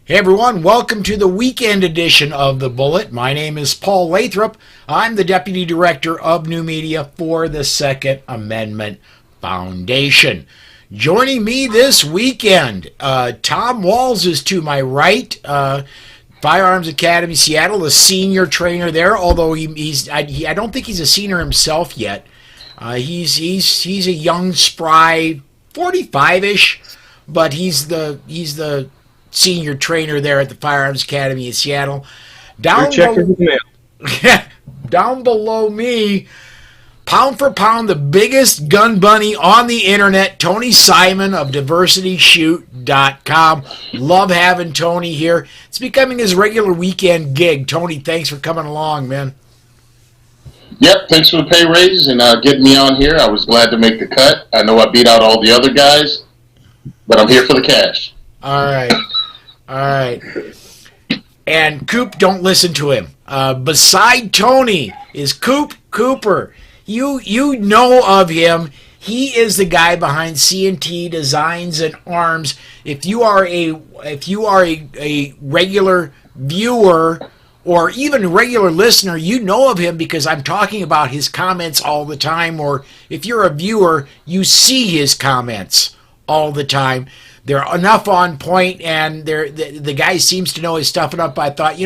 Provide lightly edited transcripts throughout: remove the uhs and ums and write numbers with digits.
Hey everyone, welcome to the weekend edition of The Bullet. My name is Paul Lathrop. I'm the Deputy Director of New Media for the Second Amendment Foundation. Joining me this weekend, Tom Walls is to my right, Firearms Academy Seattle, the senior trainer there, although I don't think he's a senior himself yet. He's a young, spry, 45-ish, but he's the senior trainer there at the Firearms Academy in Seattle. Down below me, pound for pound, the biggest gun bunny on the internet, Tony Simon of DiversityShoot.com. Love having Tony here. It's becoming his regular weekend gig. Tony, thanks for coming along, man. Yep, thanks for the pay raise and getting me on here. I was glad to make the cut. I know I beat out all the other guys, but I'm here for the cash. All right. And Coop, don't listen to him. Beside Tony is Coop Cooper. You know of him. He is the guy behind C&T Designs and Arms. If you are a regular viewer or even a regular listener, you know of him because I'm talking about his comments all the time. Or if you're a viewer, you see his comments all the time. They're enough on point, and the guy seems to know his stuff enough. I thought,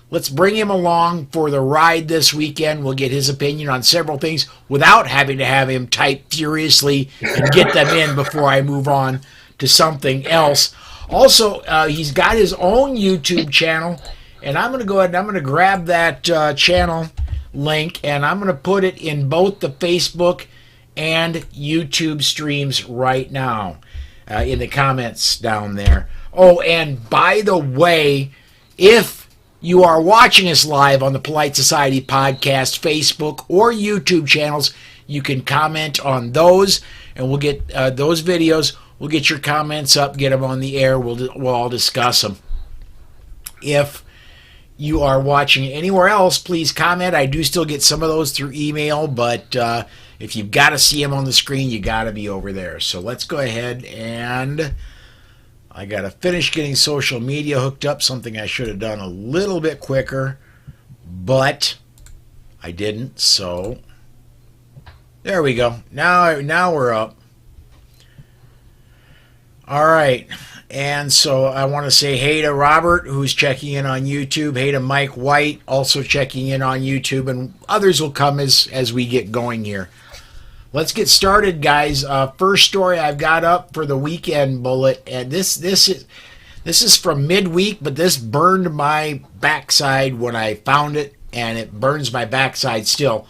let's bring him along for the ride this weekend. We'll get his opinion on several things without having to have him type furiously and get them in before I move on to something else. Also, he's got his own YouTube channel, and I'm going to go ahead and I'm going to grab that channel link, and I'm going to put it in both the Facebook and YouTube streams right now. In the comments down there. Oh, and by the way, if you are watching us live on the Polite Society Podcast, Facebook, or YouTube channels, you can comment on those, and we'll get those videos. We'll get your comments up, get them on the air. We'll all discuss them. If you are watching anywhere else, please comment. I do still get some of those through email, but if you've got to see them on the screen, you got to be over there. So let's go ahead, and I got to finish getting social media hooked up, something I should have done a little bit quicker, but I didn't. So there we go. Now we're up. All right. And so I want to say hey to Robert, who's checking in on YouTube. Hey to Mike White, also checking in on YouTube. And others will come as we get going here. Let's get started, guys. First story I've got up for the weekend bullet. And this is from midweek, but this burned my backside when I found it. And it burns my backside still.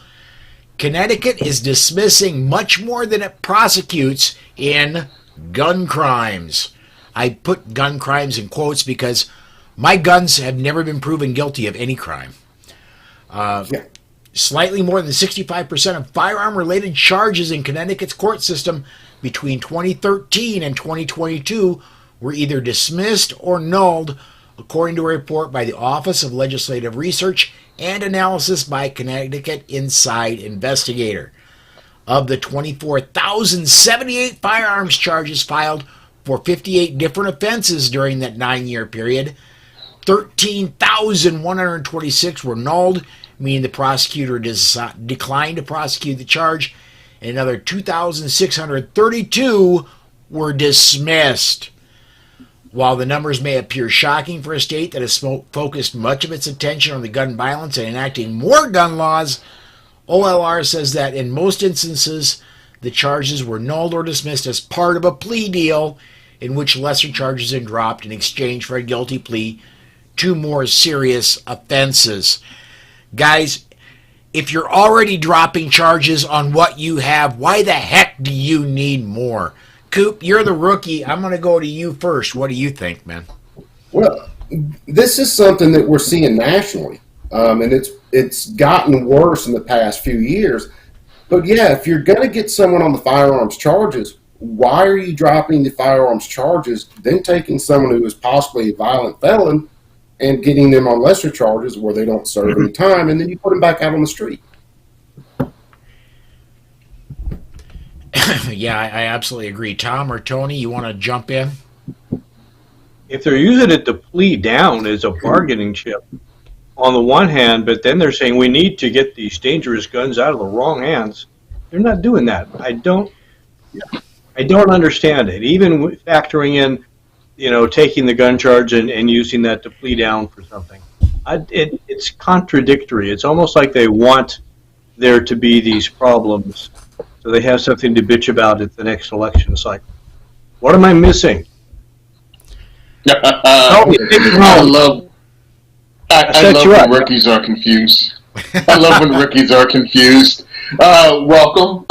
Connecticut is dismissing much more than it prosecutes in gun crimes. I put gun crimes in quotes because my guns have never been proven guilty of any crime. Slightly more than 65% of firearm-related charges in Connecticut's court system between 2013 and 2022 were either dismissed or nulled, according to a report by the Office of Legislative Research and Analysis by Connecticut Inside Investigator. Of the 24,078 firearms charges filed for 58 different offenses during that 9-year period, 13,126 were nulled, meaning the prosecutor declined to prosecute the charge, and another 2,632 were dismissed. While the numbers may appear shocking for a state that has focused much of its attention on the gun violence and enacting more gun laws, OLR says that in most instances, the charges were nulled or dismissed as part of a plea deal in which lesser charges are dropped in exchange for a guilty plea to more serious offenses. Guys, if you're already dropping charges on what you have, why the heck do you need more? Coop, you're the rookie. I'm going to go to you first. What do you think, man? Well, this is something that we're seeing nationally, and it's gotten worse in the past few years. But yeah, if you're going to get someone on the firearms charges, why are you dropping the firearms charges, then taking someone who is possibly a violent felon and getting them on lesser charges where they don't serve any time, and then you put them back out on the street? Yeah, I absolutely agree. Tom or Tony, you want to jump in? if they're using it to plead down as a bargaining chip on the one hand, but then they're saying we need to get these dangerous guns out of the wrong hands, they're not doing that. I don't understand it. Even factoring in, taking the gun charge and using that to plead down for something. It's contradictory. It's almost like they want there to be these problems so they have something to bitch about at the next election cycle. What am I missing? I love when rookies are confused. I love when rookies are confused. Welcome,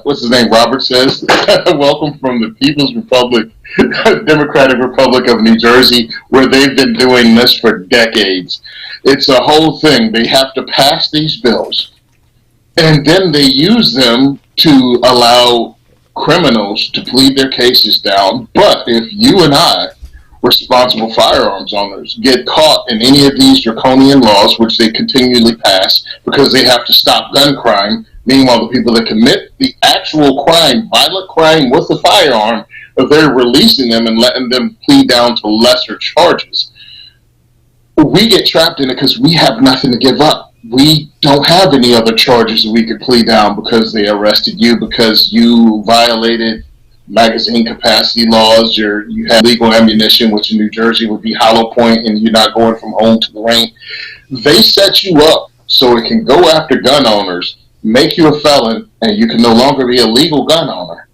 what's his name? Robert says, welcome from the People's Republic, Democratic Republic of New Jersey, where they've been doing this for decades. It's a whole thing. They have to pass these bills, and then they use them to allow criminals to plead their cases down. But if you and I, responsible firearms owners, get caught in any of these draconian laws, which they continually pass because they have to stop gun crime, meanwhile the people that commit the actual crime, violent crime with a firearm, they're releasing them and letting them plead down to lesser charges. We get trapped in it because we have nothing to give up. We don't have any other charges that we could plead down because they arrested you because you violated magazine capacity laws, you have legal ammunition, which in New Jersey would be hollow point, and you're not going from home to the range. They set you up so it can go after gun owners, make you a felon, and you can no longer be a legal gun owner.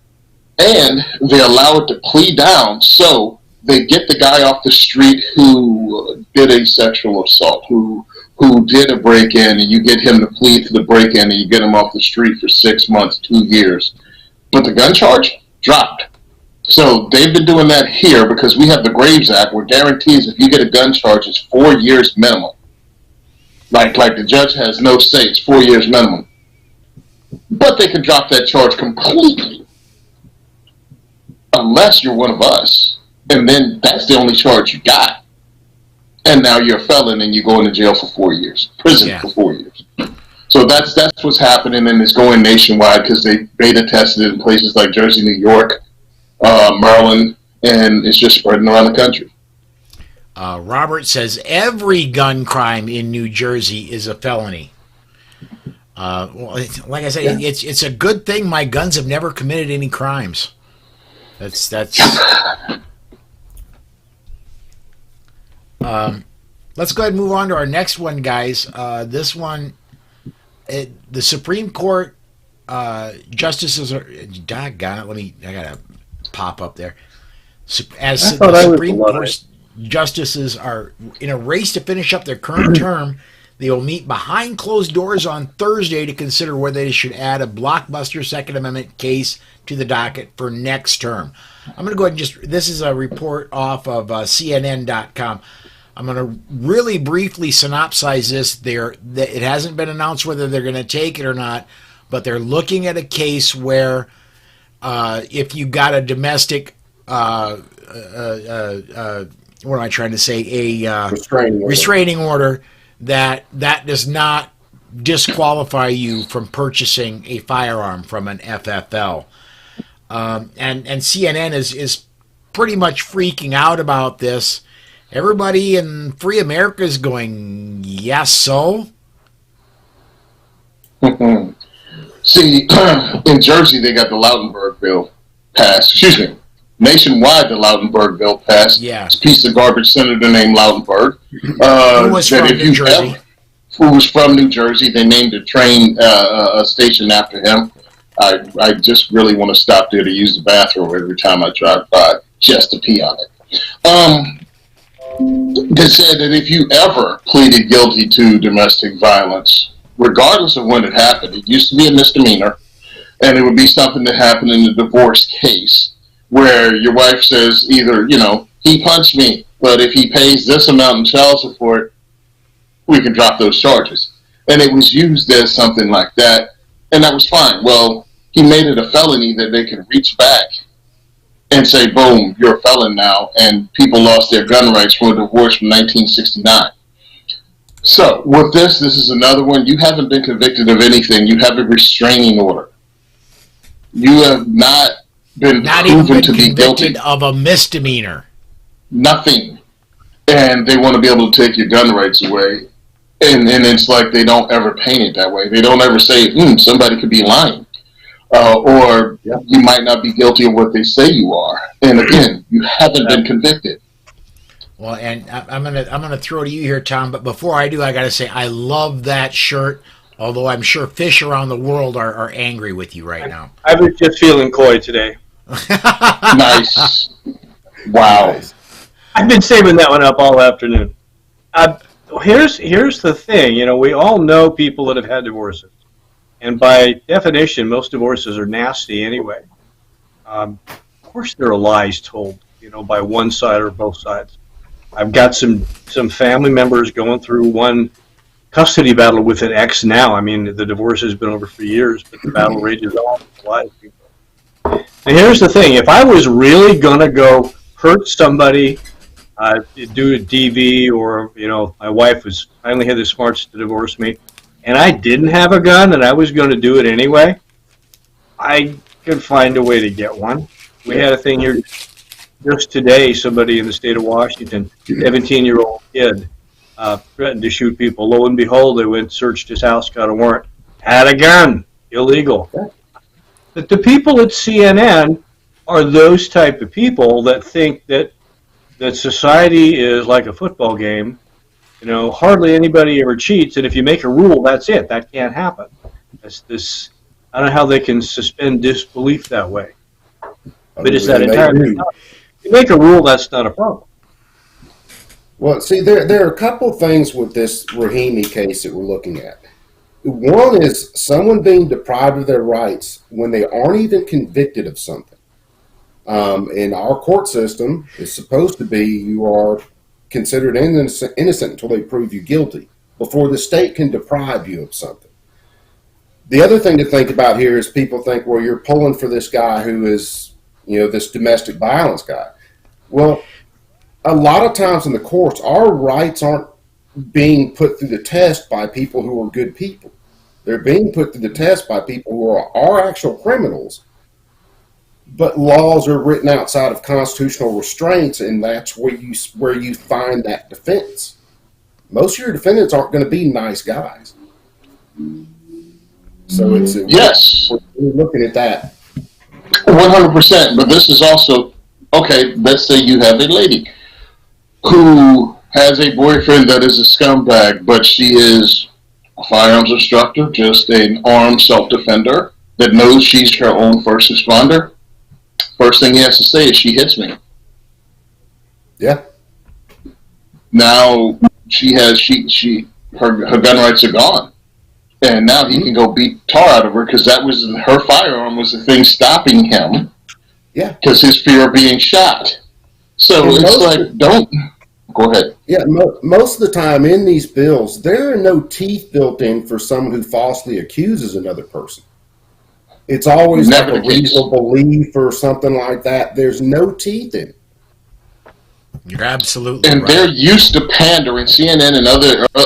And they allow it to plead down, so they get the guy off the street who did a sexual assault, who did a break-in, and you get him to plead to the break-in, and you get him off the street for 6 months, 2 years. But the gun charge dropped. So they've been doing that here because we have the Graves Act, where guarantees if you get a gun charge, it's 4 years minimum. Like the judge has no say, it's 4 years minimum. But they can drop that charge completely, unless you're one of us, and then that's the only charge you got. And now you're a felon and you go into jail for 4 years, prison for 4 years. So that's what's happening, and it's going nationwide because they beta tested it in places like Jersey, New York, Maryland, and it's just spreading around the country. Robert says every gun crime in New Jersey is a felony. Like I said, it's a good thing my guns have never committed any crimes. That's. Let's go ahead and move on to our next one, guys. This one. The Supreme Court justices are. Doggone it! I gotta pop up there. As the Supreme Court justices are in a race to finish up their current term, they will meet behind closed doors on Thursday to consider whether they should add a blockbuster Second Amendment case to the docket for next term. I'm going to go ahead and this is a report off of CNN.com. I'm going to really briefly synopsize this. It hasn't been announced whether they're going to take it or not, but they're looking at a case where if you got a domestic, what am I trying to say? A restraining order that does not disqualify you from purchasing a firearm from an FFL. And CNN is pretty much freaking out about this. Everybody in free America is going, yes, so? See, in Jersey, they got the Lautenberg bill passed. Excuse me. Nationwide, the Lautenberg bill passed. Yeah. It's a piece of garbage senator named Lautenberg. Who was from New Jersey. Who was from New Jersey. They named a train station after him. I just really want to stop there to use the bathroom every time I drive by, just to pee on it. They said that if you ever pleaded guilty to domestic violence, regardless of when it happened, it used to be a misdemeanor, and it would be something that happened in a divorce case, where your wife says either, he punched me, but if he pays this amount in child support, we can drop those charges. And it was used as something like that, and that was fine. Well, he made it a felony that they could reach back and say, boom, you're a felon now, and people lost their gun rights from a divorce from 1969. So, with this is another one. You haven't been convicted of anything. You have a restraining order. You have not been proven to be guilty of a misdemeanor. nothing, and they want to be able to take your gun rights away. And it's like they don't ever paint it that way. They don't ever say, somebody could be lying. Or you might not be guilty of what they say you are. And again, you haven't been convicted. Well, and I'm gonna throw to you here, Tom. But before I do, I got to say I love that shirt. Although I'm sure fish around the world are angry with you right now. I was just feeling coy today. Nice. Wow. Nice. I've been saving that one up all afternoon. Here's the thing. We all know people that have had divorces. And by definition, most divorces are nasty anyway. Of course, there are lies told, by one side or both sides. I've got some family members going through one custody battle with an ex now. I mean, the divorce has been over for years, but the battle rages on. Lies. And here's the thing. If I was really going to go hurt somebody, do a DV, or, my wife finally had the smarts to divorce me, and I didn't have a gun and I was going to do it anyway, I could find a way to get one. We had a thing here just today, somebody in the state of Washington, 17-year-old kid, threatened to shoot people. Lo and behold, they went, searched his house, got a warrant, had a gun, illegal. But the people at CNN are those type of people that think that society is like a football game. Hardly anybody ever cheats, and if you make a rule, that's it. That can't happen. I don't know how they can suspend disbelief that way. But it's that entirely. If you make a rule, that's not a problem. Well, see, there are a couple things with this Rahimi case that we're looking at. One is someone being deprived of their rights when they aren't even convicted of something. In our court system, it's supposed to be you are considered innocent until they prove you guilty, before the state can deprive you of something. The other thing to think about here is people think, well, you're pulling for this guy who is, this domestic violence guy. Well, a lot of times in the courts, our rights aren't being put through the test by people who are good people. They're being put through the test by people who are actual criminals, but laws are written outside of constitutional restraints, and that's where you find that defense. Most of your defendants aren't going to be nice guys. So yes, we're looking at that. 100%. But this is also, okay, let's say you have a lady who has a boyfriend that is a scumbag, but she is a firearms instructor, just an armed self-defender that knows she's her own first responder. First thing he has to say is, she hits me. Yeah. Now her gun rights are gone, and now he can go beat tar out of her because that was her firearm was the thing stopping him. Yeah. Because his fear of being shot. So it's like, don't go ahead. Yeah. Most of the time in these bills, there are no teeth built in for someone who falsely accuses another person. It's always Never like a reasonable belief or something like that. There's no teeth in it. You're absolutely and right. They're used to pandering. CNN and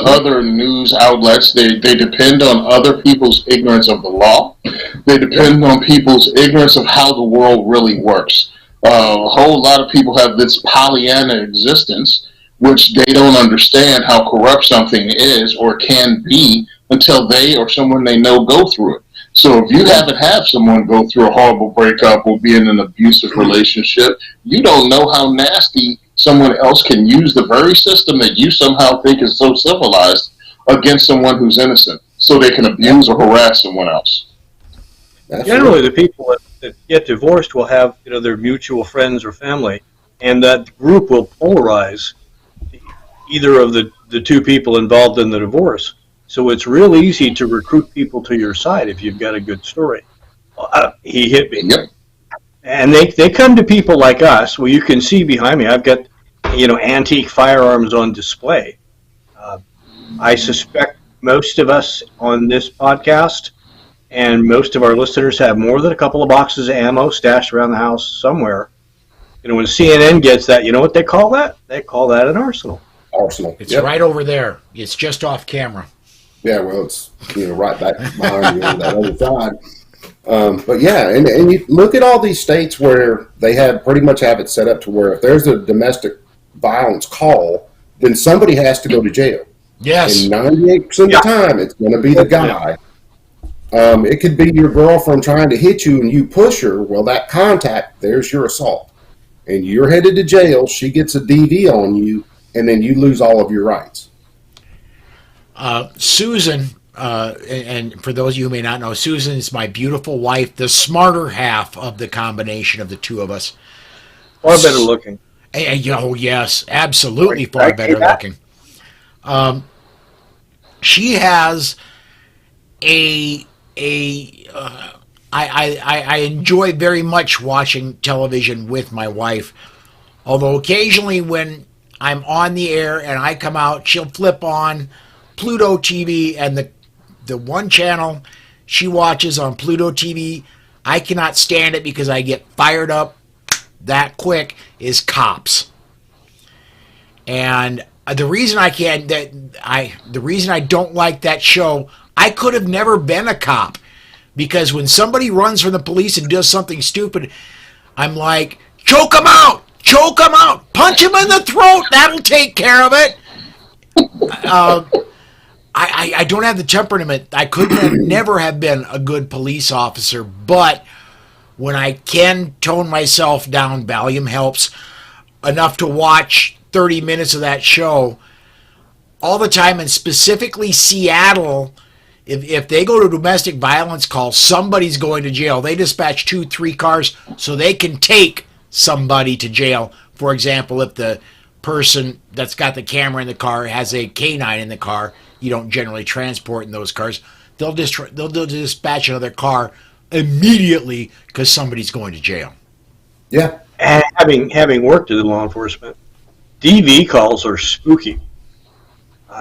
other news outlets, they depend on other people's ignorance of the law. They depend on people's ignorance of how the world really works. A whole lot of people have this Pollyanna existence, which they don't understand how corrupt something is or can be until they or someone they know go through it. So if you haven't had someone go through a horrible breakup or be in an abusive relationship, you don't know how nasty someone else can use the very system that you somehow think is so civilized against someone who's innocent, so they can abuse or harass someone else. Generally, the people that get divorced will have their mutual friends or family, and that group will polarize either of the two people involved in the divorce. So it's real easy to recruit people to your side if you've got a good story. He hit me. Yep. And they come to people like us. Well, you can see behind me, I've got, antique firearms on display. I suspect most of us on this podcast and most of our listeners have more than a couple of boxes of ammo stashed around the house somewhere. When CNN gets that, you know what they call that? They call that an arsenal. Arsenal. It's right over there. It's just off camera. Yeah, well, it's right back behind you on that other side. But yeah, and you look at all these states where they pretty much have it set up to where if there's a domestic violence call, then somebody has to go to jail. Yes. And 98% of the time, it's going to be the guy. It could be your girlfriend trying to hit you and you push her. Well, that contact, there's your assault. And you're headed to jail. She gets a DV on you, and then you lose all of your rights. Susan, and for those of you who may not know, Susan is my beautiful wife, the smarter half of the combination of the two of us. Far better looking. Oh, yes, absolutely far better looking. She has I enjoy very much watching television with my wife, although occasionally when I'm on the air and I come out, she'll flip on Pluto TV, and the one channel she watches on Pluto TV, I cannot stand it because I get fired up that quick, is Cops. And the reason the reason I don't like that show, I could have never been a cop, because when somebody runs from the police and does something stupid, I'm like, choke him out, punch him in the throat, that'll take care of it. I don't have the temperament. I could never have been a good police officer, but when I can tone myself down, Valium helps enough to watch 30 minutes of that show all the time. And specifically Seattle, if they go to domestic violence call, somebody's going to jail. They dispatch 2-3 cars so they can take somebody to jail. For example, if the person that's got the camera in the car has a canine in the car, you don't generally transport in those cars. They'll dispatch another car immediately because somebody's going to jail. Yeah. And having worked in law enforcement, DV calls are spooky.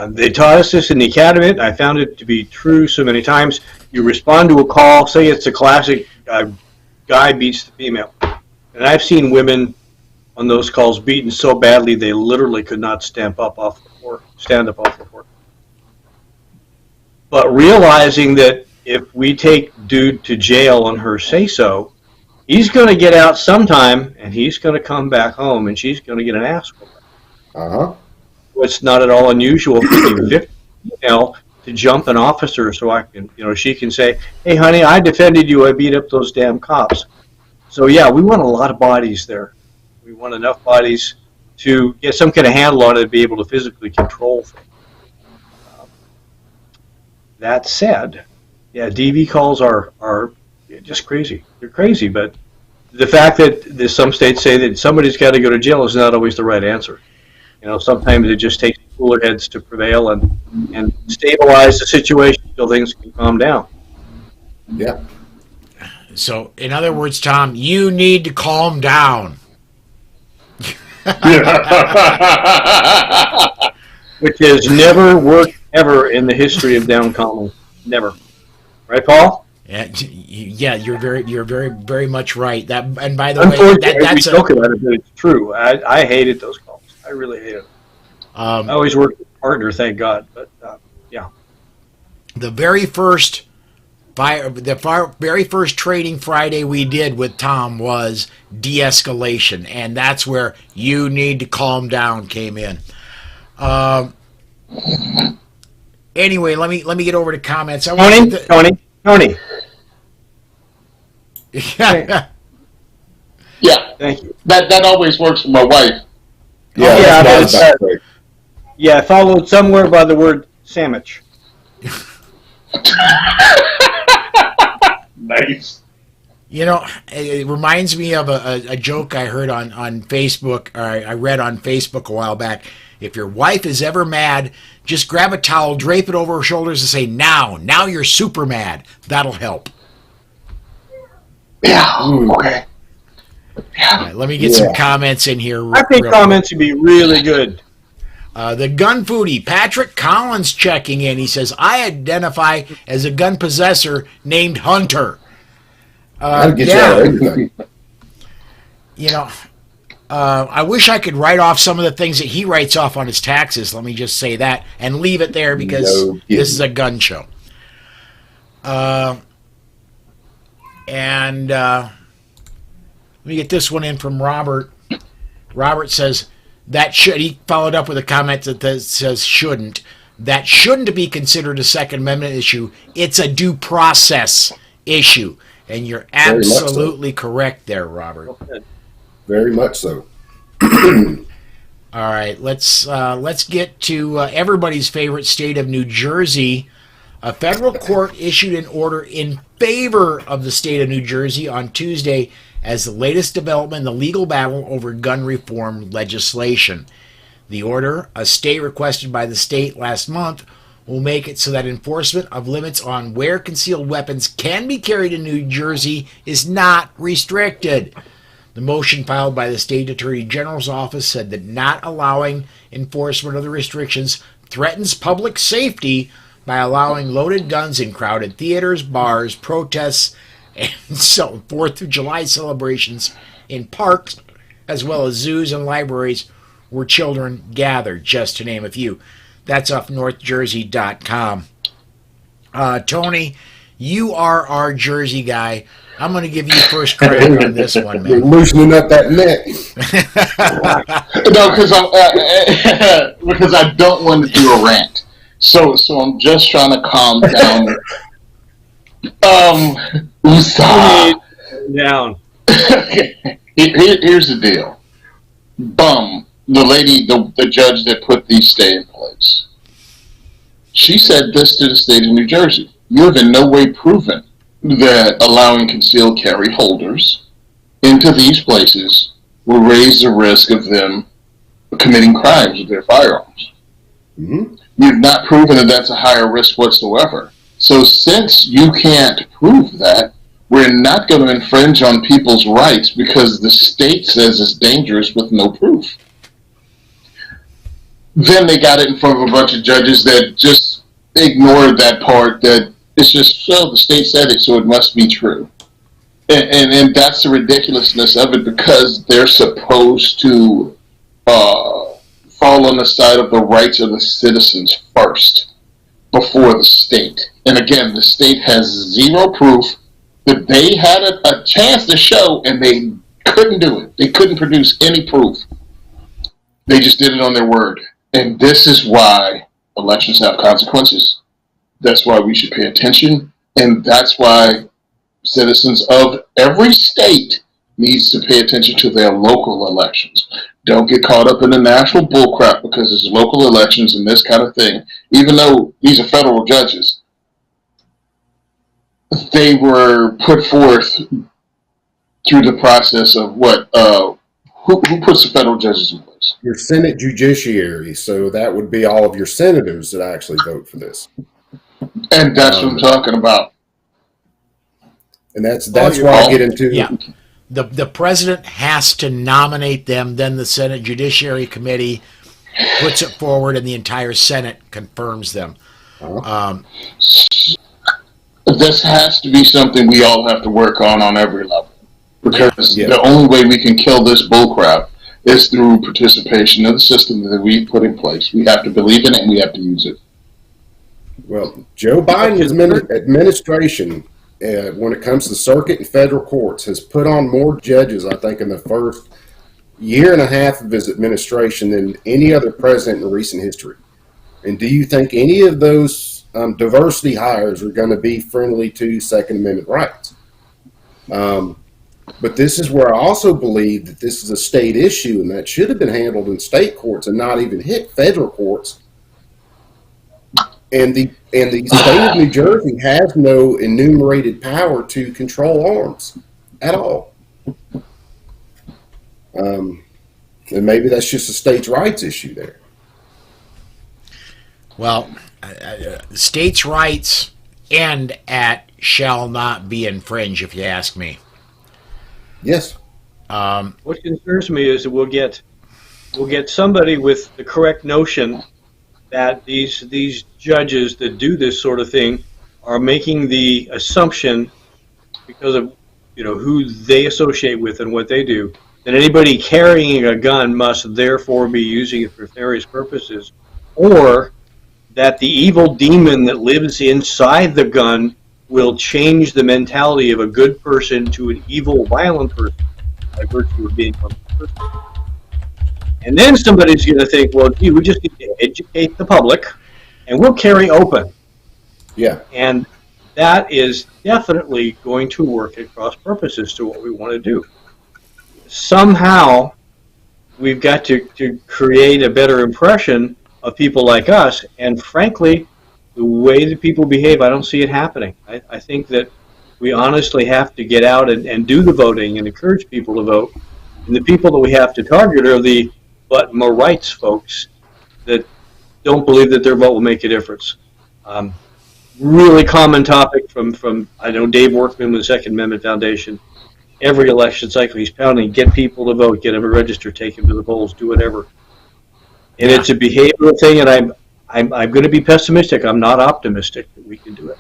They taught us this in the academy, and I found it to be true so many times. You respond to a call, say it's a classic guy beats the female. And I've seen women on those calls beaten so badly they literally could not stand up off the floor. But realizing that if we take dude to jail on her say-so, he's going to get out sometime, and he's going to come back home, and she's going to get an ass whooping. Uh-huh. It's not at all unusual for the victim female to jump an officer so she can say, hey, honey, I defended you. I beat up those damn cops. So, yeah, we want a lot of bodies there. We want enough bodies to get some kind of handle on it and be able to physically control things. That said, yeah, DV calls are just crazy. They're crazy, but the fact that some states say that somebody's got to go to jail is not always the right answer. Sometimes it just takes cooler heads to prevail and stabilize the situation until things can calm down. Yeah. So, in other words, Tom, you need to calm down. Which has never worked ever in the history of down calming. Never. Right, Paul? Yeah, you're very, very much right. That, and by the way, that's we joke about it, but it's true. I hated those calls. I really hated them. I always worked with a partner, thank God. But yeah, the very first training Friday we did with Tom was de-escalation, and that's where you need to calm down came in. Anyway, let me get over to comments. Tony. Yeah. Yeah. Thank you. That always works for my wife. Yeah, followed somewhere by the word sandwich. Nice. It reminds me of a joke I heard on Facebook, or I read on Facebook a while back. If your wife is ever mad, just grab a towel, drape it over her shoulders, and say, now you're super mad. That'll help. Yeah, okay. Yeah. All right, let me get some comments in here. I think comments would be really good. The gun foodie, Patrick Collins, checking in. He says, I identify as a gun possessor named Hunter. That'll get you out of everything. I wish I could write off some of the things that he writes off on his taxes. Let me just say that and leave it there because this is a gun show. Let me get this one in from Robert. Robert says, he followed up with a comment that says shouldn't. That shouldn't be considered a Second Amendment issue. It's a due process issue. And you're absolutely correct there, Robert. Very much so. All right, let's get to everybody's favorite state of New Jersey. A federal court issued an order in favor of the state of New Jersey on Tuesday as the latest development in the legal battle over gun reform legislation. The order, a stay requested by the state last month, will make it so that enforcement of limits on where concealed weapons can be carried in New Jersey is not restricted. The motion filed by the state attorney general's office said that not allowing enforcement of the restrictions threatens public safety by allowing loaded guns in crowded theaters, bars, protests, and so 4th of July celebrations in parks, as well as zoos and libraries where children gather, just to name a few. That's off NorthJersey.com. Tony, you are our Jersey guy. I'm going to give you first credit on this one, man. You're loosening up that neck. No, because I don't want to do a rant. So I'm just trying to calm down. Down. Here's the deal. The lady, the judge that put these stay in place, she said this to the state of New Jersey. You have in no way proven that allowing concealed carry holders into these places will raise the risk of them committing crimes with their firearms. Mm-hmm. You've not proven that that's a higher risk whatsoever. So since you can't prove that, we're not going to infringe on people's rights because the state says it's dangerous with no proof. Then they got it in front of a bunch of judges that just ignored that part, that it's just, the state said it, so it must be true. And that's the ridiculousness of it, because they're supposed to fall on the side of the rights of the citizens first, before the state. And again, the state has zero proof that they had a chance to show, and they couldn't do it. They couldn't produce any proof. They just did it on their word. And this is why elections have consequences. That's why we should pay attention. And that's why citizens of every state needs to pay attention to their local elections. Don't get caught up in the national bullcrap because it's local elections and this kind of thing. Even though these are federal judges, they were put forth through the process of what, who puts the federal judges in place? Your Senate judiciary, so that would be all of your senators that actually vote for this. And that's what I'm talking about. And that's why I get into the president has to nominate them, then the Senate Judiciary Committee puts it forward, and the entire Senate confirms them. This has to be something we all have to work on every level, because the only way we can kill this bullcrap is through participation of the system that we put in place. We have to believe in it, and we have to use it. Well, Joe Biden's administration, when it comes to circuit and federal courts, has put on more judges, I think, in the first year and a half of his administration than any other president in recent history. And do you think any of those diversity hires are going to be friendly to Second Amendment rights? But this is where I also believe that this is a state issue, and that should have been handled in state courts and not even hit federal courts. And the state of New Jersey has no enumerated power to control arms at all. And maybe that's just a states' rights issue there. Well, states' rights end at shall not be infringed, if you ask me. Yes. What concerns me is that we'll get somebody with the correct notion that these judges that do this sort of thing are making the assumption, because of who they associate with and what they do, that anybody carrying a gun must therefore be using it for nefarious purposes, or that the evil demon that lives inside the gun will change the mentality of a good person to an evil, violent person by virtue of being a person. And then somebody's going to think, well, gee, we just need to educate the public, and we'll carry open. Yeah. And that is definitely going to work at cross purposes to what we want to do. Somehow, we've got to create a better impression of people like us, and frankly, the way that people behave, I don't see it happening. I think that we honestly have to get out and do the voting and encourage people to vote. And the people that we have to target are the but more rights folks that don't believe that their vote will make a difference. Really common topic from I know Dave Workman with the Second Amendment Foundation. Every election cycle, he's pounding, get people to vote, get them to register, take them to the polls, do whatever. And it's a behavioral thing, and I'm going to be pessimistic. I'm not optimistic that we can do it.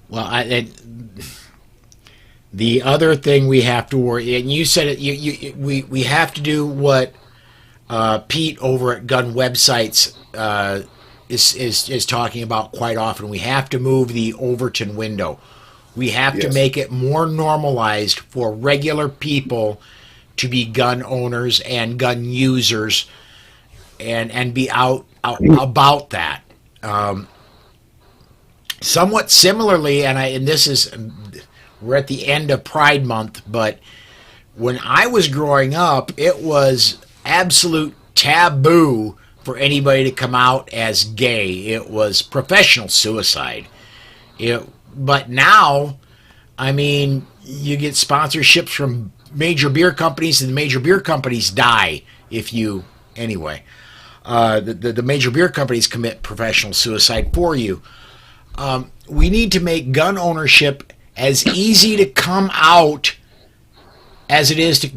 Well, the other thing we have to worry, and you said it, we have to do what Pete over at Gun Websites is talking about quite often. We have to move the Overton window. We have to make it more normalized for regular people to be gun owners and gun users, and be out about that. Somewhat similarly, and this is, we're at the end of Pride Month, but when I was growing up, it was absolute taboo for anybody to come out as gay. It was professional suicide. But now, I mean, you get sponsorships from major beer companies, and the major beer companies die if you, anyway. The major beer companies commit professional suicide for you. We need to make gun ownership as easy to come out as it is to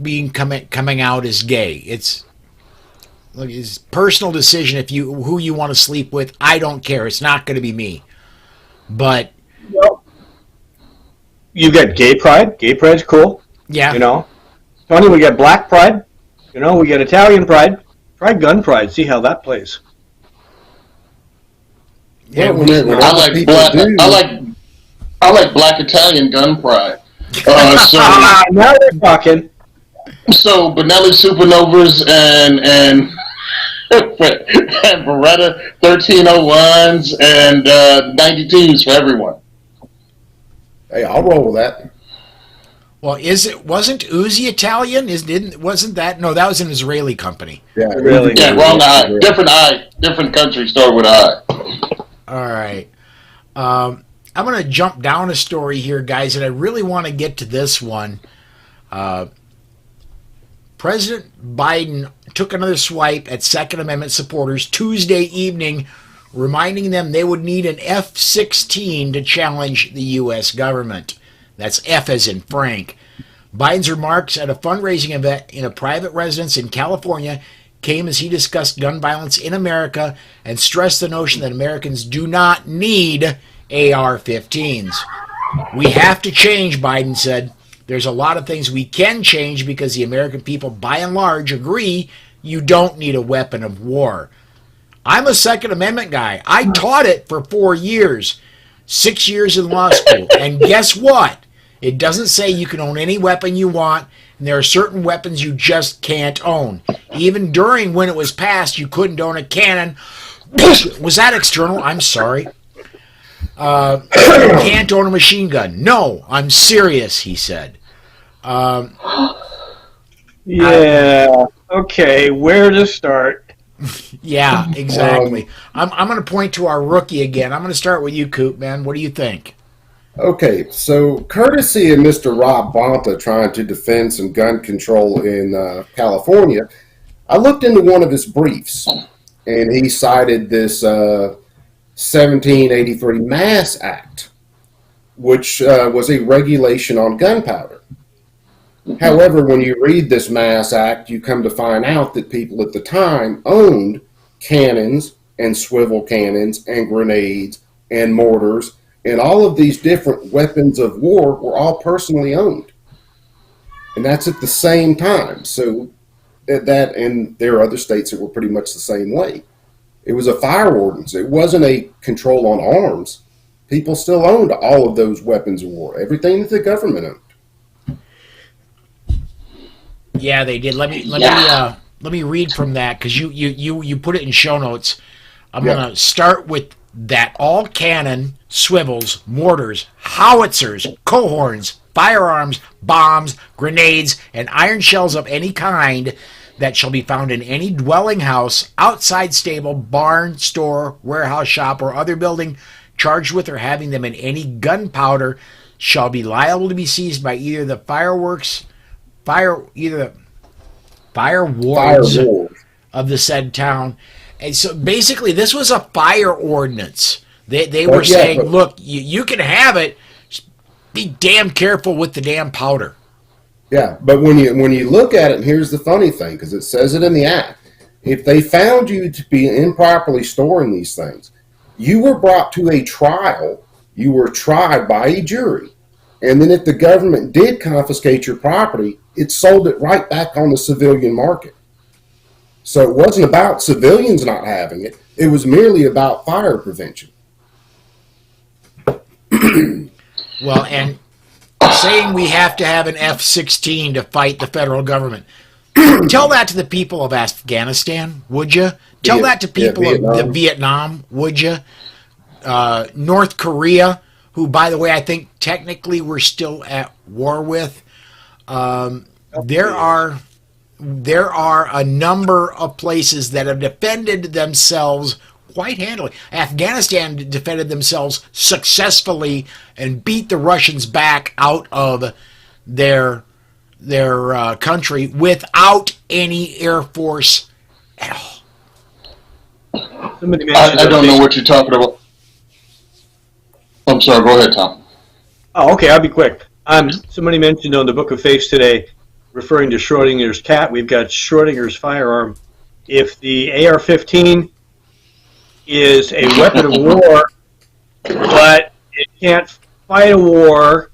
coming out as gay. It's a personal decision who you want to sleep with. I don't care. It's not going to be me. But well, you got gay pride. Gay pride's cool. Yeah. You know, Tony, we got black pride. You know, we got Italian pride. Try gun pride. See how that plays. Yeah, I like black Italian gun pride. Now we're talking. So Benelli Supernovas and Beretta 1301s and 92s for everyone. Hey, I'll roll with that. Well, wasn't Uzi Italian? Wasn't that? No, that was an Israeli company. Yeah, really. Yeah, wrong eye. Different country. Start with I. All right. I'm going to jump down a story here, guys, and I really want to get to this one. President Biden took another swipe at Second Amendment supporters Tuesday evening, reminding them they would need an F-16 to challenge the U.S. government. That's F as in Frank. Biden's remarks at a fundraising event in a private residence in California came as he discussed gun violence in America and stressed the notion that Americans do not need AR-15s. We have to change, Biden said. There's a lot of things we can change because the American people, by and large, agree you don't need a weapon of war. I'm a Second Amendment guy. I taught it for 4 years, 6 years in law school. And guess what? It doesn't say you can own any weapon you want, and there are certain weapons you just can't own. Even during when it was passed, you couldn't own a cannon. Was that external? I'm sorry. You can't own a machine gun. No, I'm serious, he said. Yeah. Okay, where to start? Yeah, exactly. I'm going to point to our rookie again. I'm going to start with you, Coop, man. What do you think? Okay, so courtesy of Mr. Rob Bonta trying to defend some gun control in California, I looked into one of his briefs, and he cited this 1783 Mass Act, which was a regulation on gunpowder. However, when you read this Mass Act, you come to find out that people at the time owned cannons and swivel cannons and grenades and mortars, and all of these different weapons of war were all personally owned. And that's at the same time. So that, and there are other states that were pretty much the same way. It was a fire ordinance. It wasn't a control on arms. People still owned all of those weapons of war, everything that the government owned. Yeah, they did. Let let me read from that because you put it in show notes. I'm Yeah. going to start with that all cannon, swivels, mortars, howitzers, cohorns, firearms, bombs, grenades, and iron shells of any kind that shall be found in any dwelling house, outside stable, barn, store, warehouse, shop, or other building charged with or having them in any gunpowder shall be liable to be seized by either the fire wards Firewall. of the said town. And so basically, this was a fire ordinance. They were yeah, saying, but- look, you can have it, just be damn careful with the damn powder. Yeah, but when you look at it, and here's the funny thing, because it says it in the act, if they found you to be improperly storing these things, you were brought to a trial. You were tried by a jury, and then if the government did confiscate your property, it sold it right back on the civilian market. So it wasn't about civilians not having it; it was merely about fire prevention. Well, and saying we have to have an F-16 to fight the federal government. Tell that to the people of Afghanistan, would you? Tell that to people of the Vietnam, would you? North Korea, who, by the way, I think technically we're still at war with. There are a number of places that have defended themselves quite handily. Afghanistan defended themselves successfully and beat the Russians back out of their country without any air force at all. Somebody mentioned I don't know what you're talking about. I'm sorry. Go ahead, Tom. Oh, okay, I'll be quick. Somebody mentioned on the Book of Face today, referring to Schrodinger's cat, we've got Schrodinger's firearm. If the AR-15 is a weapon of war, but it can't fight a war,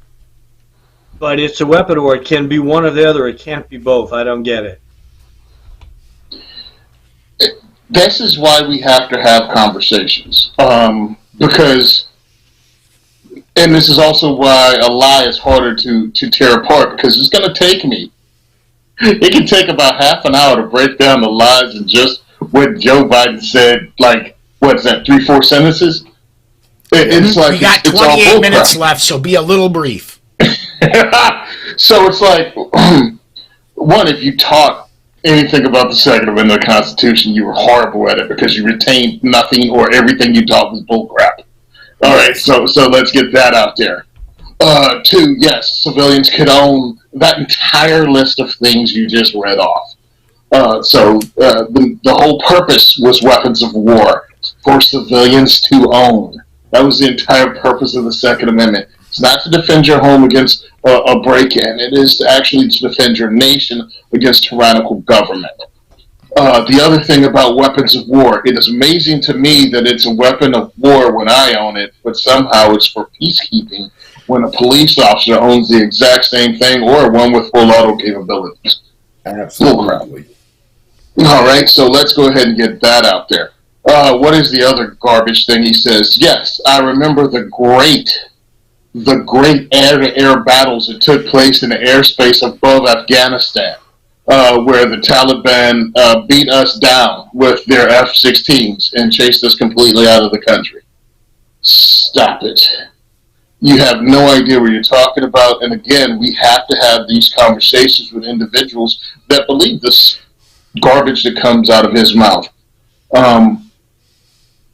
but it's a weapon of war, it can be one or the other, it can't be both. I don't get it. This is why we have to have conversations. Because, and this is also why a lie is harder to tear apart, because it's going to take me. It can take about half an hour to break down the lies and just what Joe Biden said, like, what's that, 3-4 sentences? It's like, We got it's all 28 bullcrap. minutes left, so be a little brief. So it's like, one, if you taught anything about the Second Amendment of the Constitution, you were horrible at it because you retained nothing or everything you taught was bullcrap. All right, so let's get that out there. Two, yes, civilians could own that entire list of things you just read off. The whole purpose was weapons of war for civilians to own. That was the entire purpose of the Second Amendment. It's not to defend your home against a break-in. It is actually to defend your nation against tyrannical government. The other thing about weapons of war, it is amazing to me that it's a weapon of war when I own it, but somehow it's for peacekeeping when a police officer owns the exact same thing or one with full auto capabilities. Absolutely. All right, so let's go ahead and get that out there. What is the other garbage thing he says? Yes, I remember the great air-to-air battles that took place in the airspace above Afghanistan, where the Taliban beat us down with their F-16s and chased us completely out of the country. Stop it. You have no idea what you're talking about, and again, we have to have these conversations with individuals that believe this garbage that comes out of his mouth.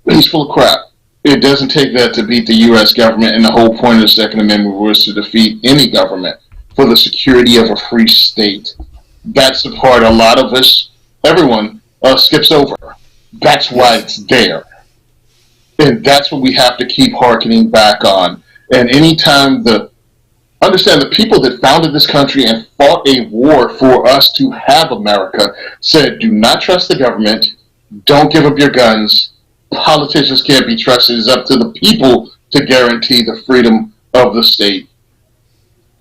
He's full of crap. It doesn't take that to beat the U.S. government, and the whole point of the Second Amendment was to defeat any government for the security of a free state. That's the part a lot of us, everyone, skips over. That's why it's there. And that's what we have to keep hearkening back on. And anytime understand the people that founded this country and fought a war for us to have America said, do not trust the government, don't give up your guns, politicians can't be trusted, it's up to the people to guarantee the freedom of the state.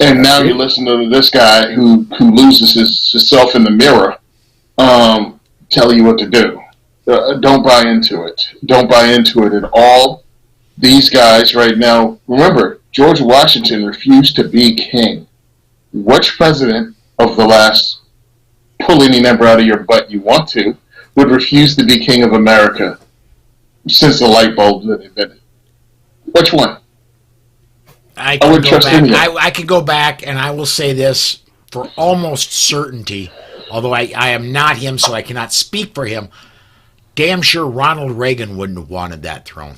And now you listen to this guy who loses himself in the mirror, telling you what to do. Don't buy into it. Don't buy into it at all. These guys right now, remember, George Washington refused to be king. Which president of the last pull any number out of your butt you want to, would refuse to be king of America since the light bulb was invented? Which one? I would trust back. anyone. I can go back, and I will say this for almost certainty, although I am not him, so I cannot speak for him. Damn sure Ronald Reagan wouldn't have wanted that throne.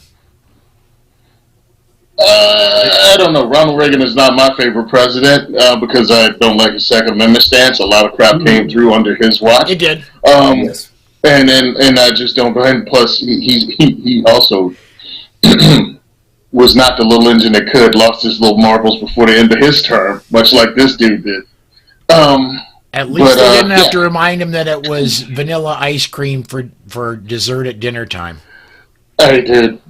I don't know. Ronald Reagan is not my favorite president because I don't like his Second Amendment stance. A lot of crap came through under his watch. It did. Yes. And I just don't. And plus, he also was not the little engine that could. Lost his little marbles before the end of his term, much like this dude did. At least they didn't have to remind him that it was vanilla ice cream for dessert at dinner time. Hey, dude.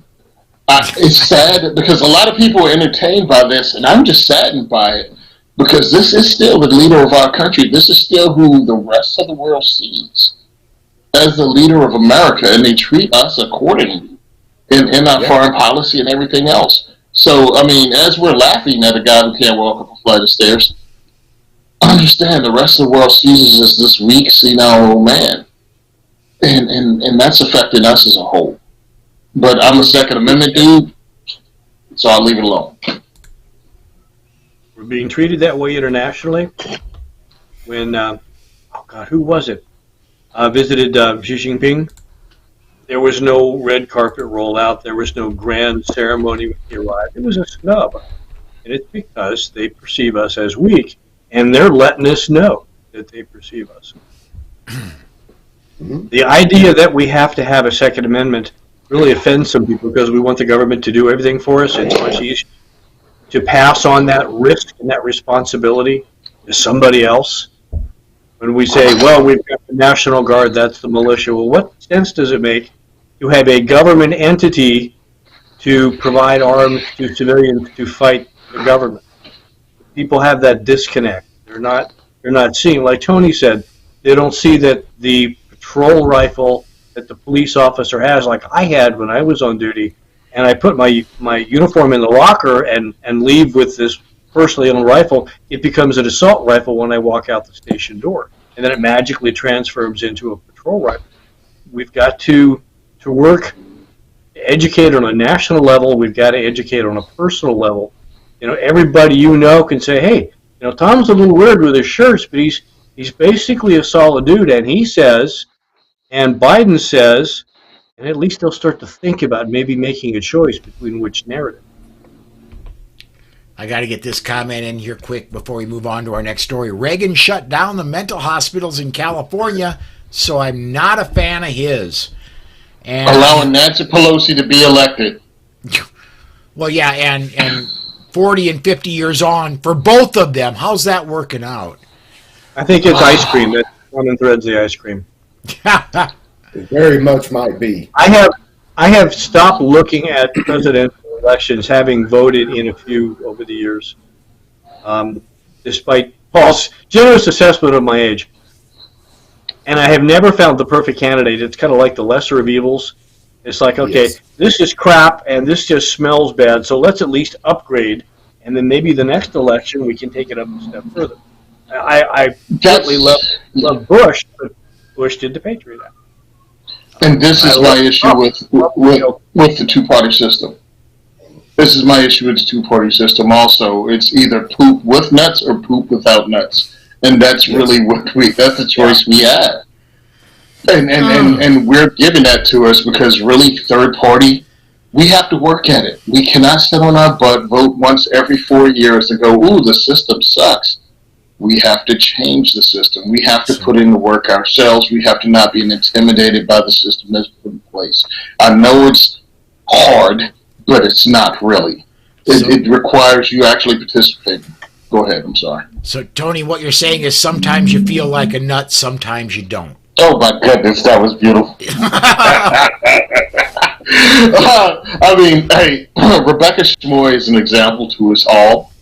It's sad because a lot of people are entertained by this, and I'm just saddened by it because this is still the leader of our country. This is still who the rest of the world sees as the leader of America, and they treat us accordingly in our foreign policy and everything else. So, I mean, as we're laughing at a guy who can't walk up a flight of stairs, understand the rest of the world sees us as this weak, senile old man, and that's affecting us as a whole. But I'm a Second Amendment dude, so I'll leave it alone. We're being treated that way internationally. When, who was it? Visited Xi Jinping. There was no red carpet rollout. There was no grand ceremony when he arrived. It was a snub. And it's because they perceive us as weak, and they're letting us know that they perceive us. The idea that we have to have a Second Amendment really offends some people because we want the government to do everything for us. It's much easier to pass on that risk and that responsibility to somebody else. When we say, well, we've got the National Guard, that's the militia. Well, what sense does it make to have a government entity to provide arms to civilians to fight the government? People have that disconnect. They're not seeing, like Tony said, they don't see that the patrol rifle that the police officer has, like I had when I was on duty, and I put my uniform in the locker and leave with this personally owned rifle, it becomes an assault rifle when I walk out the station door. And then it magically transfers into a patrol rifle. We've got to work, educate on a national level. We've got to educate on a personal level. You know, everybody you know can say, hey, you know, Tom's a little weird with his shirts, but he's basically a solid dude, and he says, and Biden says, and at least they'll start to think about maybe making a choice between which narrative. I got to get this comment in here quick before we move on to our next story. Reagan shut down the mental hospitals in California, so I'm not a fan of his. And allowing Nancy Pelosi to be elected. Well, yeah, and 40 and 50 years on for both of them. How's that working out? I think it's ice cream. That's common threads, the ice cream. It very much might be. I have stopped looking at presidential elections, having voted in a few over the years, despite Paul's generous assessment of my age. And I have never found the perfect candidate. It's kind of like the lesser of evils. It's like, okay, this is crap and this just smells bad, so let's at least upgrade, and then maybe the next election we can take it up a step further. I certainly love Bush, but Bush did the Patriot Act. And this is my issue with the two-party system. This is my issue with the two-party system also. It's either poop with nuts or poop without nuts. And that's really that's the choice we have. And we're giving that to us because really third party, we have to work at it. We cannot sit on our butt, vote once every 4 years and go, ooh, the system sucks. We have to change the system. We have to put in the work ourselves. We have to not be intimidated by the system that's put in place. I know it's hard, but it's not really. It requires you actually participating. Go ahead, I'm sorry. So, Tony, what you're saying is sometimes you feel like a nut, sometimes you don't. Oh, my goodness, that was beautiful. I mean, hey, Rebecca Schmoy is an example to us all